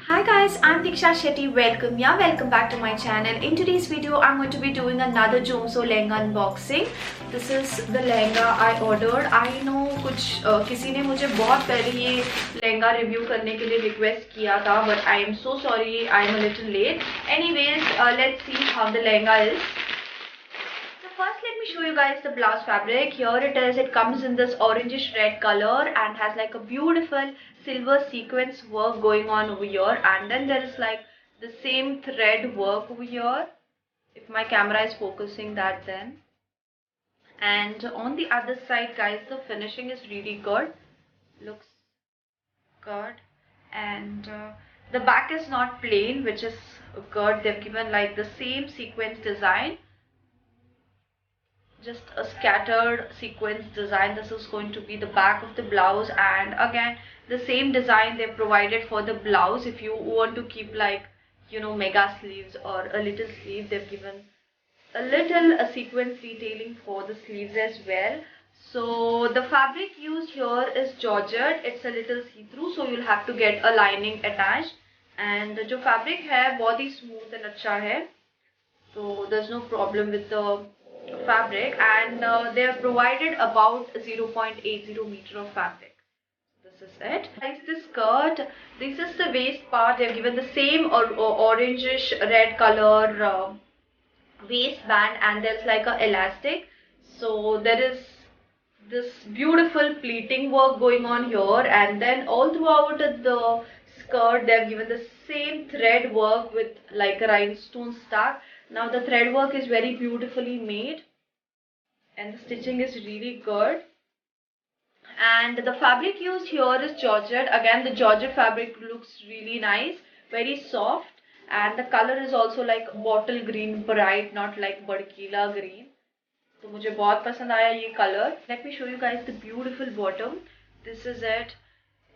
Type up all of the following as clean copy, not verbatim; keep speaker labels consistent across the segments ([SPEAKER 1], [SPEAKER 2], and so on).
[SPEAKER 1] Hi guys, I'm Deeksha Shetty. Welcome back to my channel. In today's video, I'm going to be doing another JOMSO Lehenga unboxing. This is the lehenga I ordered. I know किसी ने मुझे बहुत पहले ये lehenga review करने के लिए request किया था, but I am so sorry, I am a little late. Anyways, let's see how the lehenga is. First, let me show you guys the blouse fabric. Here it is. It comes in this orangish red color and has like a beautiful silver sequence work going on over here, and then there is like the same thread work over here, if my camera is focusing that then. And on the other side guys, the finishing is really good, looks good. And the back is not plain, which is good. They've given like the same sequence design, just a scattered sequence design. This is going to be the back of the blouse, and again the same design they provided for the blouse. If you want to keep like, you know, mega sleeves or a little sleeve, they've given a little sequence detailing for the sleeves as well. So the fabric used here is georgette. It's a little see-through, so you'll have to get a lining attached. And जो fabric है बहुत ही smooth and अच्छा है, so there's no problem with the fabric. And they have provided about 0.80 meter of fabric. This is it. Guys, this skirt, this is the waist part. They have given the same orangish red color waistband, and there's like a elastic. So there is this beautiful pleating work going on here, and then all throughout the skirt they have given the same thread work with like a rhinestone stuck. Now the thread work is very beautifully made and the stitching is really good. And the fabric used here is georgette. Again, the georgette fabric looks really nice, very soft, and the color is also like bottle green, bright, not like bhadkila green. So मुझे बहुत पसंद आया ये color. Let me show you guys the beautiful bottom. This is it.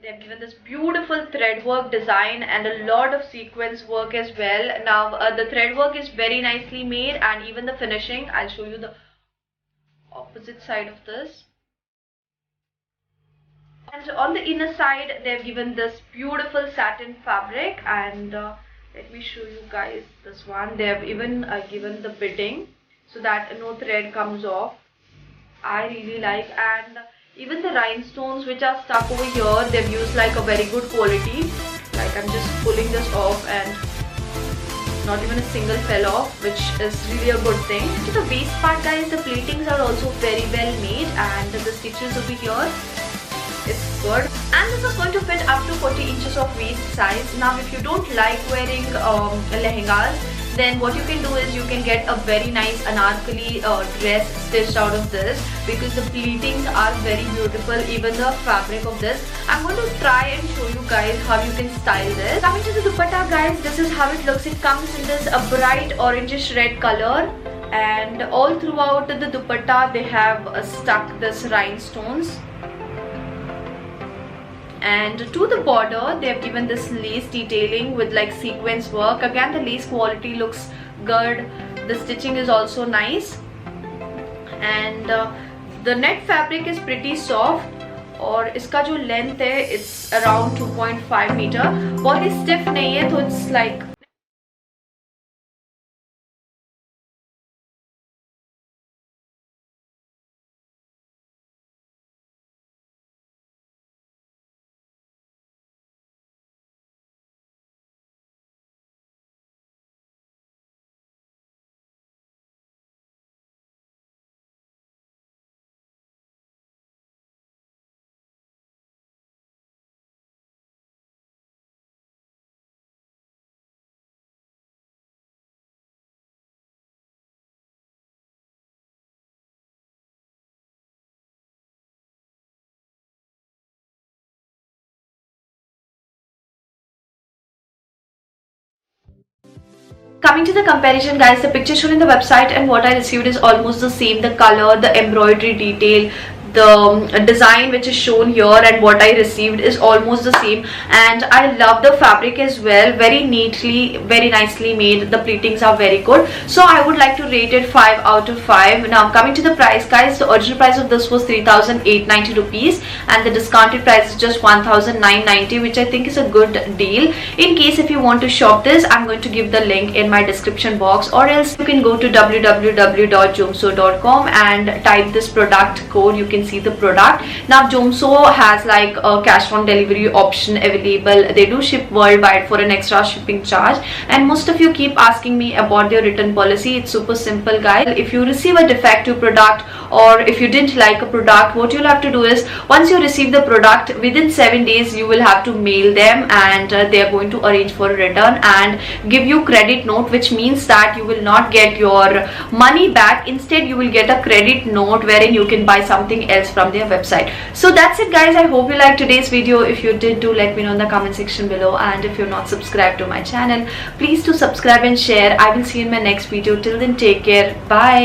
[SPEAKER 1] They have given this beautiful thread work design and a lot of sequence work as well. Now the thread work is very nicely made, and even the finishing. I'll show you the opposite side of this. And on the inner side they have given this beautiful satin fabric, and let me show you guys this one. They have even given the bidding so that no thread comes off. I really like. And even the rhinestones which are stuck over here, they've used like a very good quality. Like I'm just pulling this off and not even a single fell off, which is really a good thing. To the waist part guys, the pleatings are also very well made, and the stitches over here, it's good. And this is going to fit up to 40 inches of waist size. Now if you don't like wearing lehengas, then what you can do is you can get a very nice anarkali dress stitched out of this, because the pleatings are very beautiful, even the fabric of this. I'm going to try and show you guys how you can style this. Coming to the dupatta guys, this is how it looks. It comes in this bright orangish red color, and all throughout the dupatta they have stuck this rhinestones. And to the border they have given this lace detailing with like sequence work. Again, the lace quality looks good, the stitching is also nice, and the net fabric is pretty soft, और इसका जो length है it's around 2.5 meter. बहुत ही stiff नहीं है, तो it's like coming to the comparison guys, the picture shown in the website and what I received is almost the same. The color, the embroidery detail, the design which is shown here and what I received is almost the same, and I love the fabric as well. Very neatly, very nicely made. The pleatings are very good, so I would like to rate it 5 out of 5. Now coming to the price, guys, the original price of this was 3,890 rupees and the discounted price is just 1,990, which I think is a good deal. In case if you want to shop this, I'm going to give the link in my description box, or else you can go to www.jomso.com and type this product code. You can see the product. Now JOMSO has like a cash on delivery option available. They do ship worldwide for an extra shipping charge, and most of you keep asking me about their return policy. It's super simple, guys. If you receive a defective product or if you didn't like a product, what you'll have to do is, once you receive the product, within 7 days you will have to mail them, and they are going to arrange for a return and give you credit note, which means that you will not get your money back. Instead you will get a credit note wherein you can buy something else from their website. So that's it, guys. I hope you liked today's video. If you did, do let me know in the comment section below, and if you're not subscribed to my channel, please do subscribe and share. I will see you in my next video. Till then, take care. Bye.